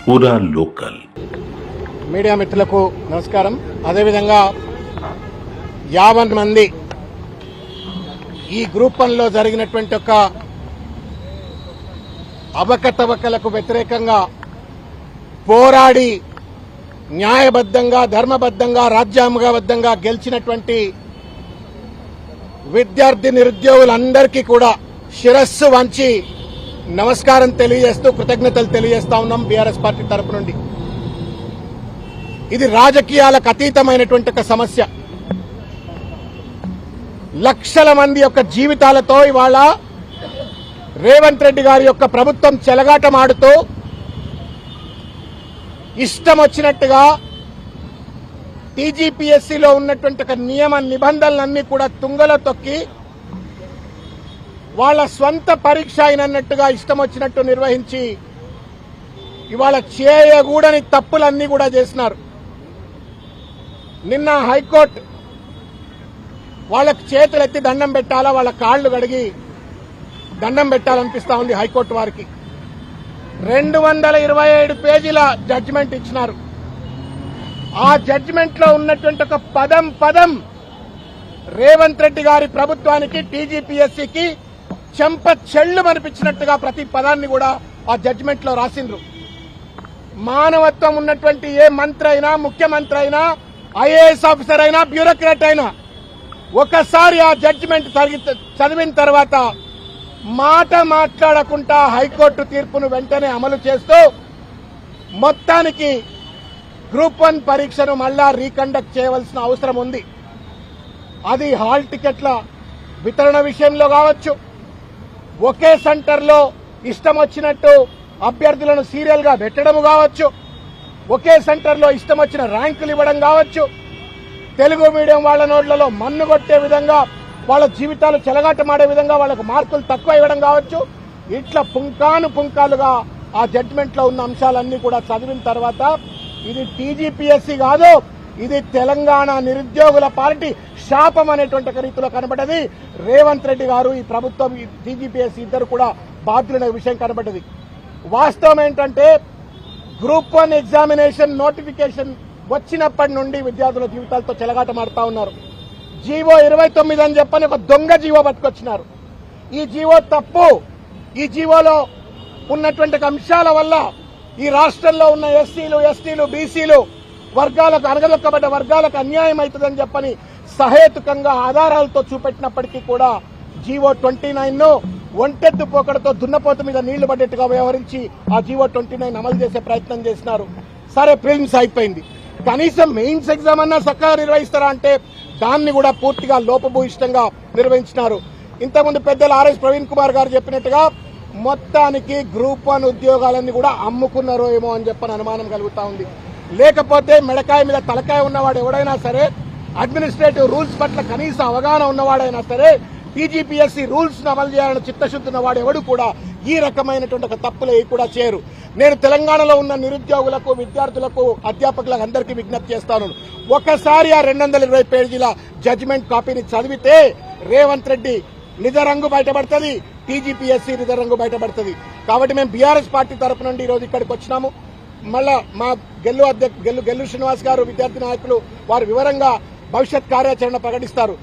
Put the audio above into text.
పూరా local media మిత్రులకు నమస్కారం. అదేవిధంగా 50 మంది ఈ గ్రూప్ 1లో జరిగినటువంటి ఒక అవకతవకలకు వ్యతిరేకంగా పోరాడి న్యాయబద్ధంగా, ధర్మబద్ధంగా, రాజ్యాంగబద్ధంగా గెలిచినటువంటి విద్యార్థి నిరుద్యోగులందరికీ కూడా శిరస్సు వంచి నమస్కారం తెలియజేస్తూ కృతజ్ఞతలు తెలియజేస్తా ఉన్నాం బీఆర్ఎస్ పార్టీ తరపు నుండి. ఇది రాజకీయాలకు అతీతమైనటువంటి ఒక సమస్య. లక్షల మంది యొక్క జీవితాలతో ఇవాళ రేవంత్ రెడ్డి గారి యొక్క ప్రభుత్వం చెలగాటమాడుతూ ఇష్టం వచ్చినట్టుగా టీజీపీఎస్సీలో ఉన్నటువంటి ఒక నియమ నిబంధనలన్నీ కూడా తుంగలో తొక్కి వాళ్ళ స్వంత పరీక్ష అయినట్టుగా ఇష్టం వచ్చినట్టు నిర్వహించి ఇవాళ చేయకూడని తప్పులన్నీ కూడా చేసినారు. నిన్న హైకోర్టు వాళ్ళకి చేతులెత్తి దండం పెట్టాలా, వాళ్ళ కాళ్లు కడిగి దండం పెట్టాలనిపిస్తా ఉంది హైకోర్టు వారికి. 227 పేజీల జడ్జిమెంట్ ఇచ్చినారు. ఆ జడ్జిమెంట్ లో ఉన్నటువంటి ఒక పదం రేవంత్ రెడ్డి గారి ప్రభుత్వానికి, టీజీపీఎస్సీకి చెంప చెళ్లు అనిపించినట్టుగా ప్రతి పదాన్ని కూడా ఆ జడ్జిమెంట్ లో రాసిండ్రు. మానవత్వం ఉన్నటువంటి ఏ మంత్రి అయినా, ముఖ్యమంత్రి అయినా, ఐఏఎస్ ఆఫీసర్ అయినా, బ్యూరోక్రాట్ అయినా ఒకసారి ఆ జడ్జిమెంట్ చదివిన తర్వాత మాట మాట్లాడకుండా హైకోర్టు తీర్పును వెంటనే అమలు చేస్తూ మొత్తానికి గ్రూప్ 1 పరీక్షను మళ్లా రీకండక్ట్ చేయవలసిన అవసరం ఉంది. అది హాల్ టికెట్ల వితరణ విషయంలో కావచ్చు, ఒకే సెంటర్లో ఇష్టం వచ్చినట్టు అభ్యర్థులను సీరియల్ గా పెట్టడం కావచ్చు, ఒకే సెంటర్లో ఇష్టం వచ్చిన ర్యాంకులు ఇవ్వడం కావచ్చు, తెలుగు మీడియం వాళ్ల నోట్లలో మన్ను కొట్టే విధంగా, వాళ్ళ జీవితాలు చెలగాటమాడే విధంగా వాళ్ళకు మార్కులు తక్కువ ఇవ్వడం కావచ్చు. ఇట్లా పుంకాలుగా ఆ జడ్జిమెంట్ లో ఉన్న అంశాలన్నీ కూడా చదివిన తర్వాత ఇది టీజీపీఎస్సీ కాదు, ఇది తెలంగాణ నిరుద్యోగుల పార్టీ శాపం అనేటువంటి ఒక రీతిలో కనబడ్డది. రేవంత్ రెడ్డి గారు, ఈ ప్రభుత్వం, ఈ టీజీపీఎస్సీ ఇద్దరు కూడా బాధ్యులనే విషయం కనబడ్డది. వాస్తవం ఏంటంటే గ్రూప్ 1 ఎగ్జామినేషన్ నోటిఫికేషన్ వచ్చినప్పటి నుండి విద్యార్థుల జీవితాలతో చెలగాటమాడుతా ఉన్నారు. జీవో 29 అని చెప్పని ఒక దొంగ జీవో పట్టుకొచ్చినారు. ఈ జీవో తప్పు. ఈ జీవోలో ఉన్నటువంటి అంశాల వల్ల ఈ రాష్ట్రంలో ఉన్న ఎస్సీలు, ఎస్టీలు, బీసీలు వర్గాలకు, అణగదొక్కబడ్డ వర్గాలకు అన్యాయం అవుతుందని చెప్పని సహేతుకంగా ఆధారాలతో చూపెట్టినప్పటికీ కూడా జీవో 29ను ఒంటెద్దు పోకడతో దున్నపోతు మీద నీళ్లు పడ్డట్టుగా వ్యవహరించి ఆ జీవో 29 అమలు చేసే ప్రయత్నం చేసినారు. సరే, ప్రిలిమ్స్ అయిపోయింది, కనీసం మెయిన్స్ ఎగ్జామ్ అన్నా చక్కగా నిర్వహిస్తారా అంటే దాన్ని కూడా పూర్తిగా లోపభూయిష్టంగా నిర్వహించినారు. ఇంతకుముందు పెద్దలు ఆర్ఎస్ ప్రవీణ్ కుమార్ గారు చెప్పినట్టుగా మొత్తానికి గ్రూప్ 1 ఉద్యోగాలన్నీ కూడా అమ్ముకున్నారో ఏమో అని చెప్పని అనుమానం కలుగుతా ఉంది. లేకపోతే మెడకాయ మీద తలకాయ ఉన్నవాడు ఎవడైనా సరే, అడ్మినిస్ట్రేటివ్ రూల్స్ పట్ల కనీస అవగాహన ఉన్నవాడైనా సరే, టీజీపీఎస్సీ రూల్స్ ను అమలు చేయాలని చిత్తశుద్ధి ఉన్నవాడు ఎవడు కూడా ఈ రకమైనటువంటి ఒక తప్పులు కూడా చేయరు. నేను తెలంగాణలో ఉన్న నిరుద్యోగులకు, విద్యార్థులకు, అధ్యాపకులకు అందరికీ విజ్ఞప్తి చేస్తాను. ఒకసారి ఆ 220 పేజీల జడ్జిమెంట్ కాపీని చదివితే రేవంత్ రెడ్డి నిజ రంగు బయటపడుతుంది, టీజీపీఎస్సీ నిజ రంగు బయటపడుతుంది. కాబట్టి మేము బీఆర్ఎస్ పార్టీ తరపు నుండి ఈ రోజు ఇక్కడికి వచ్చినాము. మళ్ళా మా గెల్లు శ్రీనివాస్ గారు, విద్యార్థి నాయకులు, వారు వివరంగా భవిష్యత్ కార్యాచరణ ప్రకటిస్తారు.